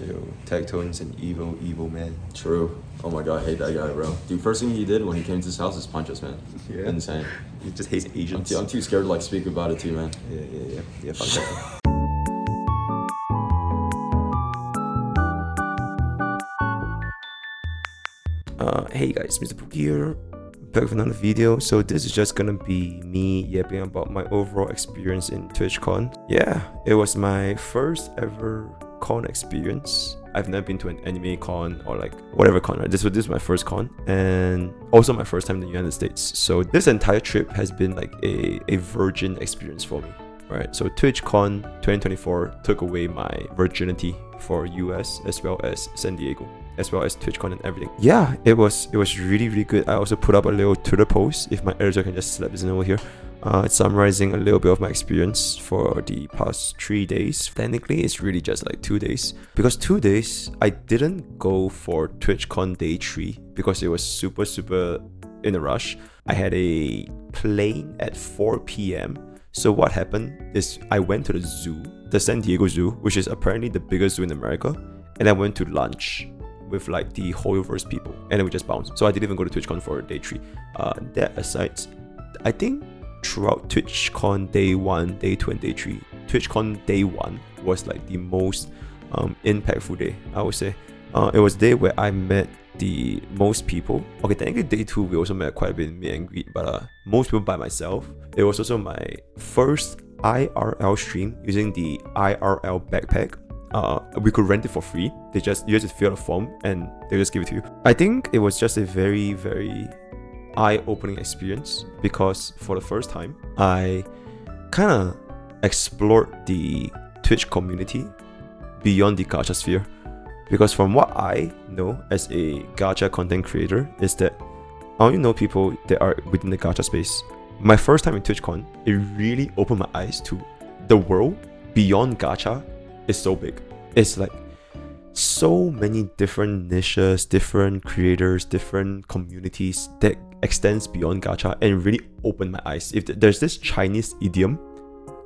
Yo, Tectone's an evil man. True. Oh my god, I hate that guy, bro. Dude, first thing he did when he came to his house is punch us, man. Yeah. Insane. He just hates Asians. I'm too scared to like speak about it too, man. Yeah, fuck that. Hey guys, MrPokke here, back with another video. So this is just gonna be me yapping about my overall experience in TwitchCon. Yeah, it was my first ever con experience. I've never been to an anime con or like whatever con, right? This was my first con, and also my first time in the United States. So this entire trip has been like a virgin experience for me, right? So TwitchCon 2024 took away my virginity for US as well as San Diego, as well as TwitchCon and everything. Yeah, it was really good. I also put up a little Twitter post, if my editor can just slap this in over here. It's summarizing a little bit of my experience for the past 3 days. Technically, it's really just like 2 days, because 2 days I didn't go for TwitchCon day 3 because it was super in a rush. I had a plane at 4 p.m. So what happened is I went to the zoo, the San Diego Zoo, which is apparently the biggest zoo in America, and I went to lunch with like the Hoyoverse people, and then we just bounced. So I didn't even go to TwitchCon for day 3. That aside, I think throughout TwitchCon day 1, day 2, and day 3, TwitchCon day 1 was like the most impactful day, I would say. It was a day where I met the most people. Okay, technically day 2 we also met quite a bit meet and greet, but most people by myself. It was also my first IRL stream using the IRL backpack. We could rent it for free. You just fill out a form and they just give it to you. I think it was just a very eye-opening experience, because for the first time I kind of explored the Twitch community beyond the gacha sphere. Because from what I know as a gacha content creator is that I only know people that are within the gacha space. My first time in TwitchCon, it really opened my eyes to the world beyond gacha is so big. It's like so many different niches, different creators, different communities that extends beyond gacha, and really opened my eyes. If there's this Chinese idiom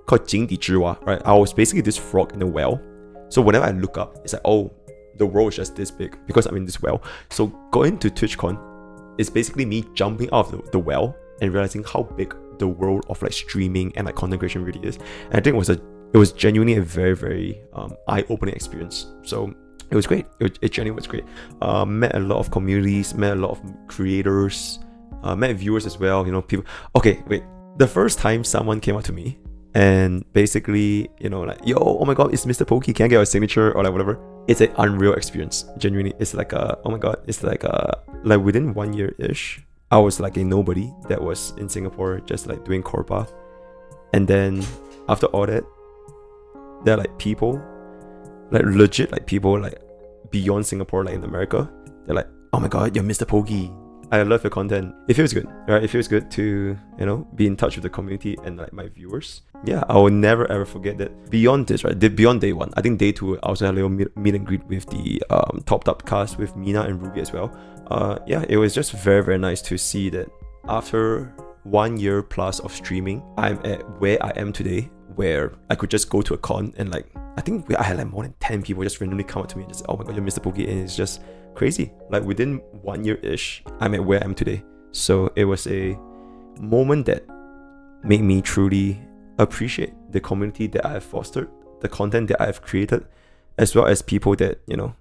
called 井底之蛙, right? I was basically this frog in a well. So whenever I look up, it's like, oh, the world is just this big because I'm in this well. So going to TwitchCon is basically me jumping out of the well and realizing how big the world of like streaming and like content creation really is. And I think it was genuinely a very eye-opening experience. So it was great. It genuinely was great. Met a lot of communities, met a lot of creators, met viewers as well. You know, people. Okay, wait. The first time someone came up to me and basically, you know, like, yo, oh my god, it's MrPokke, can I get a signature or like whatever? It's an unreal experience. Genuinely, it's like oh my god, it's like within 1 year-ish, I was like a nobody that was in Singapore, just like doing corpa, and then after all that, there are like people, like legit like people like beyond Singapore, like in America. They're like, oh my god, you're MrPokke, I love your content. It feels good, right? It feels good to, you know, be in touch with the community and like my viewers. Yeah, I will never ever forget that. Beyond this, right? Beyond day 1, I think day 2 I also had a little meet and greet with the topped up cast with Mina and Ruby as well. Yeah, it was just very nice to see that after 1 year plus of streaming, I'm at where I am today, where I could just go to a con and like, I think I had like more than 10 people just randomly come up to me and just, oh my god, you're MrPokke, and it's just crazy. Like within 1 year-ish, I'm at where I am today. So it was a moment that made me truly appreciate the community that I have fostered, the content that I have created, as well as people that, you know,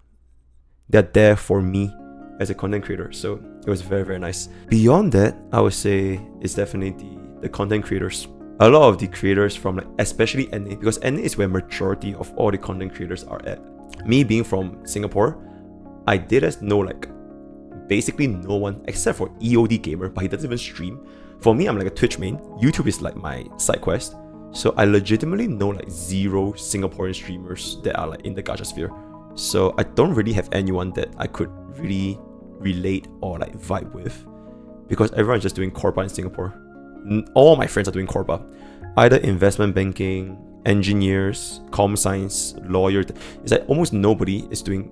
they're there for me as a content creator. So it was very nice. Beyond that, I would say it's definitely the content creators. A lot of the creators from like, especially NA, because NA is where majority of all the content creators are at. Me being from Singapore, I did know like basically no one except for EOD Gamer, but he doesn't even stream. For me, I'm like a Twitch main. YouTube is like my side quest. So I legitimately know like 0 Singaporean streamers that are like in the gacha sphere. So I don't really have anyone that I could really relate or like vibe with, because everyone's just doing corpa in Singapore. All my friends are doing corpa, either investment banking, engineers, com science, lawyers. It's like almost nobody is doing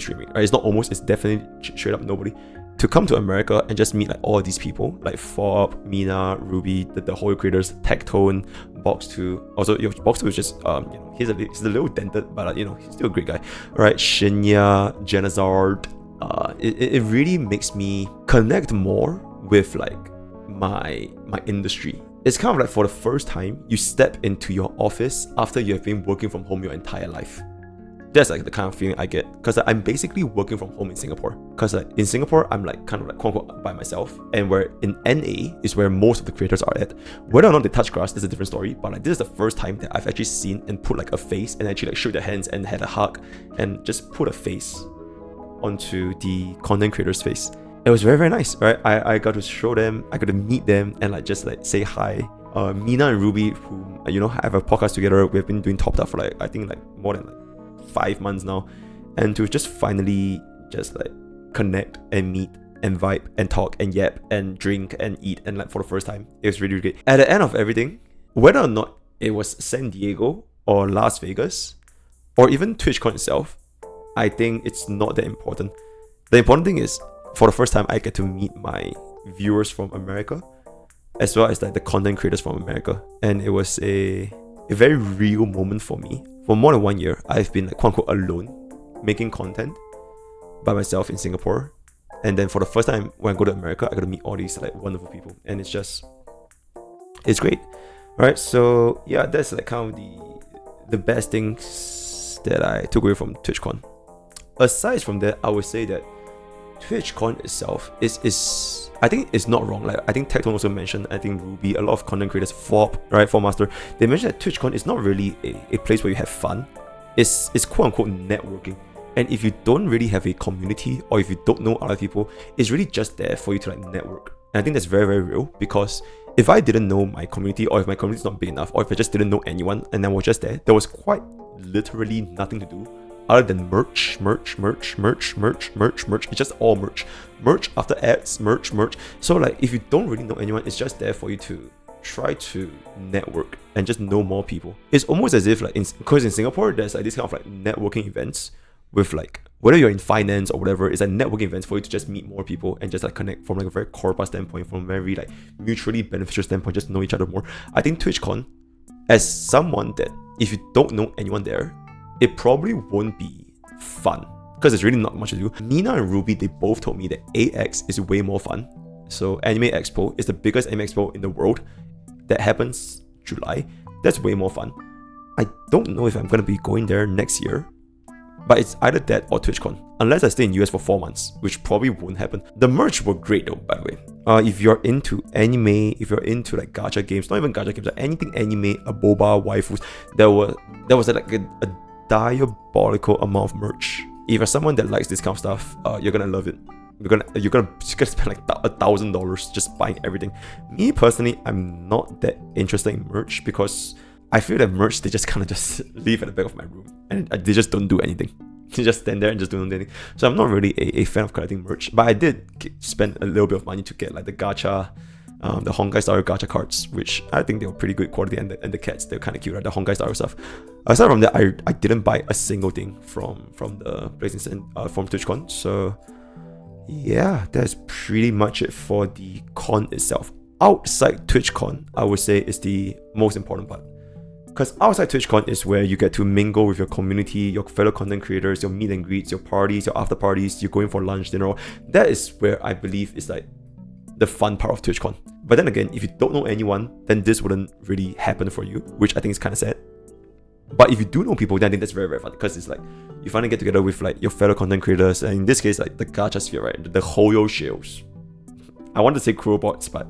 streaming, right? It's not almost, it's definitely straight up nobody. to come to America and just meet like all these people, like Fob, Mina, Ruby, the whole creators, Tectone, Box2. Also, Box2 is just he's a little dented, but he's still a great guy. All right, Shinya, Janazard. It really makes me connect more with like my industry. It's kind of like for the first time you step into your office after you have been working from home your entire life. That's like the kind of feeling I get, because I'm basically working from home in Singapore. Because in Singapore, I'm like kind of like quote unquote by myself, and where in NA is where most of the creators are at. Whether or not they touch grass is a different story, but like this is the first time that I've actually seen and put like a face and actually like shook their hands and had a hug and just put a face onto the content creator's face. It was very, very nice, right? I got to show them, I got to meet them and like just like say hi. Mina and Ruby, who have a podcast together, we've been doing Top Up for like I think like more than like 5 months now, and to just finally just like connect and meet and vibe and talk and yap and drink and eat, and like for the first time, it was really, really great. At the end of everything, whether or not it was San Diego or Las Vegas or even TwitchCon itself, I think it's not that important. The important thing is, for the first time, I get to meet my viewers from America, as well as like the content creators from America, and it was a very real moment for me. For more than 1 year, I've been like quote unquote alone, making content by myself in Singapore, and then for the first time when I go to America, I got to meet all these like wonderful people, and it's great. All right, so yeah, that's like kind of the best things that I took away from TwitchCon. Aside from that, I would say that TwitchCon itself is I think it's not wrong. Like I think Tectone also mentioned, I think Ruby, a lot of content creators, Fob, right, Fob Master, they mentioned that TwitchCon is not really a place where you have fun. It's quote unquote networking. And if you don't really have a community, or if you don't know other people, it's really just there for you to like network. And I think that's very, very real, because if I didn't know my community, or if my community is not big enough, or if I just didn't know anyone and I was just there was quite literally nothing to do other than merch. It's just all merch after ads, merch. So like if you don't really know anyone, it's just there for you to try to network and just know more people. It's almost as if like because in Singapore there's like this kind of like networking events with like, whether you're in finance or whatever, it's like networking events for you to just meet more people and just like connect from like a very corporate standpoint, from a very like mutually beneficial standpoint, just know each other more. I think TwitchCon, as someone that if you don't know anyone there, it probably won't be fun, because there's really not much to do. Mina and Ruby, they both told me that AX is way more fun. So Anime Expo is the biggest anime expo in the world that happens July. That's way more fun. I don't know if I'm going to be going there next year, but it's either that or TwitchCon, unless I stay in US for 4 months, which probably won't happen. The merch were great though, by the way. If you're into anime, if you're into like gacha games, not even gacha games, like anything anime, a boba, waifus, there was like a diabolical amount of merch. If you're someone that likes this kind of stuff, you're gonna love it. You're gonna spend like $1,000 just buying everything. Me personally, I'm not that interested in merch, because I feel that merch, they just kind of just leave at the back of my room and they just don't do anything. They just stand there and just don't do anything. So I'm not really a fan of collecting merch, but I did spend a little bit of money to get like the gacha, the Honkai style gacha cards, which I think they were pretty good quality, and the cats, they're kind of cute, right? The Honkai style stuff. Aside from that, I didn't buy a single thing from the place from TwitchCon. So yeah, that's pretty much it for the con itself. Outside TwitchCon, I would say is the most important part. Because outside TwitchCon is where you get to mingle with your community, your fellow content creators, your meet and greets, your parties, your after parties, you're going for lunch, dinner. That is where I believe is like the fun part of TwitchCon. But then again, if you don't know anyone, then this wouldn't really happen for you, which I think is kind of sad. But if you do know people, then I think that's very, very fun, because it's like you finally get together with like your fellow content creators, and in this case, like the gacha sphere, right? The Hoyo Shields. I want to say Kurobots, but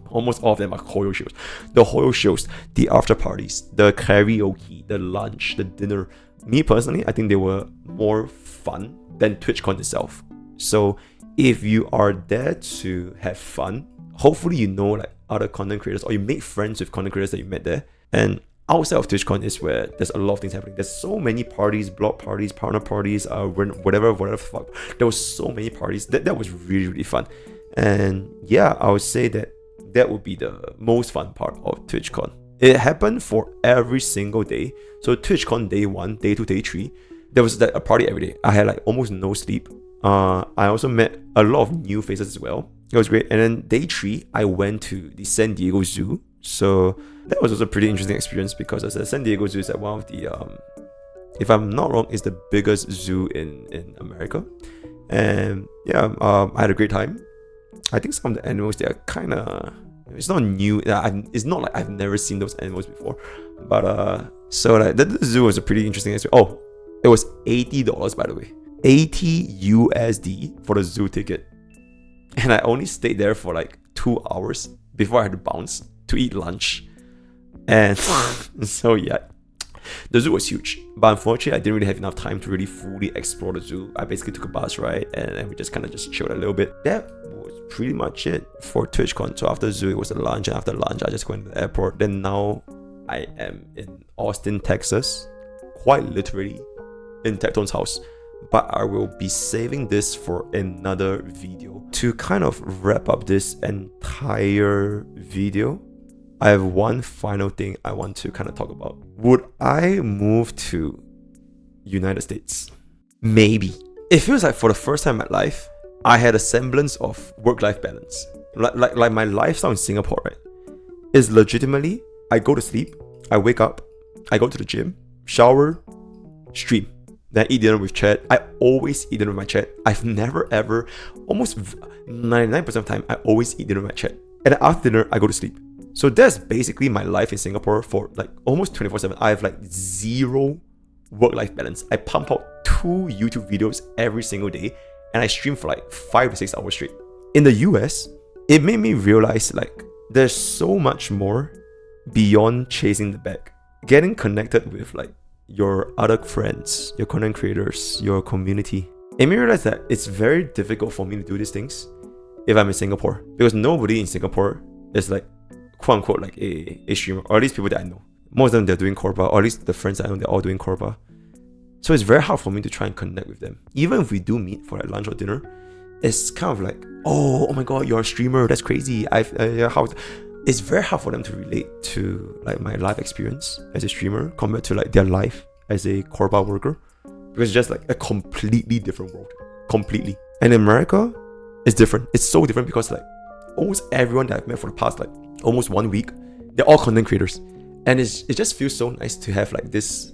almost all of them are Hoyo Shields. The Hoyo Shields, the after parties, the karaoke, the lunch, the dinner. Me personally, I think they were more fun than TwitchCon itself. So if you are there to have fun, hopefully you know like other content creators, or you make friends with content creators that you met there. And outside of TwitchCon is where there's a lot of things happening. There's so many parties, blog parties, partner parties, whatever fuck. There was so many parties. That was really, really fun. And yeah, I would say that would be the most fun part of TwitchCon. It happened for every single day. So TwitchCon day 1, day 2, day 3, there was like a party every day. I had like almost no sleep. I also met a lot of new faces as well. It was great. And then day 3, I went to the San Diego Zoo. So that was also a pretty interesting experience because as a San Diego Zoo is like one of the if I'm not wrong, is the biggest zoo in America. And yeah, I had a great time. I think some of the animals, they are kind of, it's not new. It's not like I've never seen those animals before. But so like the zoo was a pretty interesting experience. Oh, it was $80 by the way. 80 USD for the zoo ticket. And I only stayed there for like 2 hours before I had to bounce to eat lunch. And so yeah, the zoo was huge, but unfortunately I didn't really have enough time to really fully explore the zoo. I basically took a bus ride and we just kind of just chilled a little bit. That was pretty much it for TwitchCon. So after the zoo, it was a lunch, and after lunch I just went to the airport. Then now I am in Austin, Texas, quite literally in Tecton's house. But I will be saving this for another video. To kind of wrap up this entire video, I have one final thing I want to kind of talk about. Would I move to United States? Maybe. It feels like for the first time in my life, I had a semblance of work-life balance. Like my lifestyle in Singapore, right, is legitimately, I go to sleep, I wake up, I go to the gym, shower, stream. Then I eat dinner with chat. I always eat dinner with my chat. I've never ever, almost 99% of the time, I always eat dinner with my chat. And then after dinner, I go to sleep. So that's basically my life in Singapore for like almost 24/7. I have like zero work-life balance. I pump out 2 YouTube videos every single day and I stream for like 5 to 6 hours straight. In the US, it made me realize like there's so much more beyond chasing the bag. Getting connected with like your other friends, your content creators, your community. It made me realize that it's very difficult for me to do these things if I'm in Singapore, because nobody in Singapore is like quote unquote like a streamer, or at least people that I know. Most of them, they're doing Korba, or at least the friends I know, they're all doing Korba. So it's very hard for me to try and connect with them. Even if we do meet for like lunch or dinner, it's kind of like, oh my god, you're a streamer, that's crazy. It's very hard for them to relate to like my life experience as a streamer compared to like their life as a Korba worker, because it's just like a completely different world. Completely. And in America, it's different. It's so different because like almost everyone that I've met for the past like almost 1 week, they're all content creators. And it just feels so nice to have like this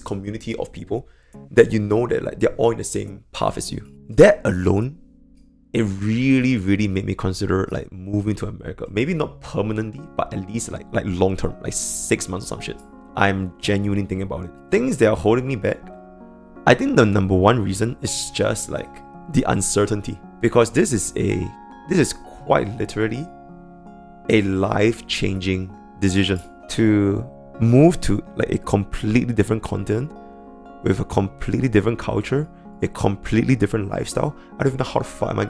community of people that you know that like they're all in the same path as you. That alone, it really, really made me consider like moving to America. Maybe not permanently, but at least like long term, like 6 months or some shit. I'm genuinely thinking about it. Things that are holding me back, I think the number one reason is just like the uncertainty. Because this is quite literally a life-changing decision to move to like a completely different continent with a completely different culture, a completely different lifestyle. I don't even know how the fuck am I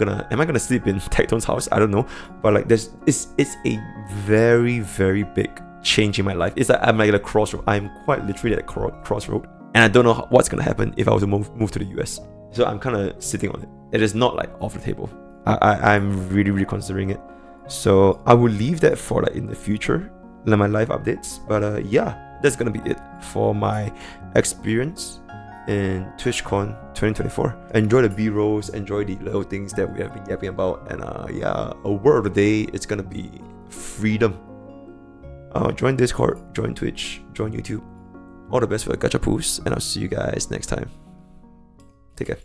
gonna sleep in Tecton's house? I don't know, but like it's a very, very big change in my life. It's like I'm like at a crossroad. I'm quite literally at a crossroad, and I don't know what's gonna happen if I was to move to the US. So I'm kind of sitting on it. It is not like off the table. I'm really, really considering it. So I will leave that for like in the future, like my life updates. But yeah, that's gonna be it for my experience in TwitchCon 2024. Enjoy the B-rolls, enjoy the little things that we have been yapping about, and yeah, a word of the day, it's gonna be freedom. Join Discord, join Twitch, join YouTube. All the best for the gacha poos, and I'll see you guys next time. Take care.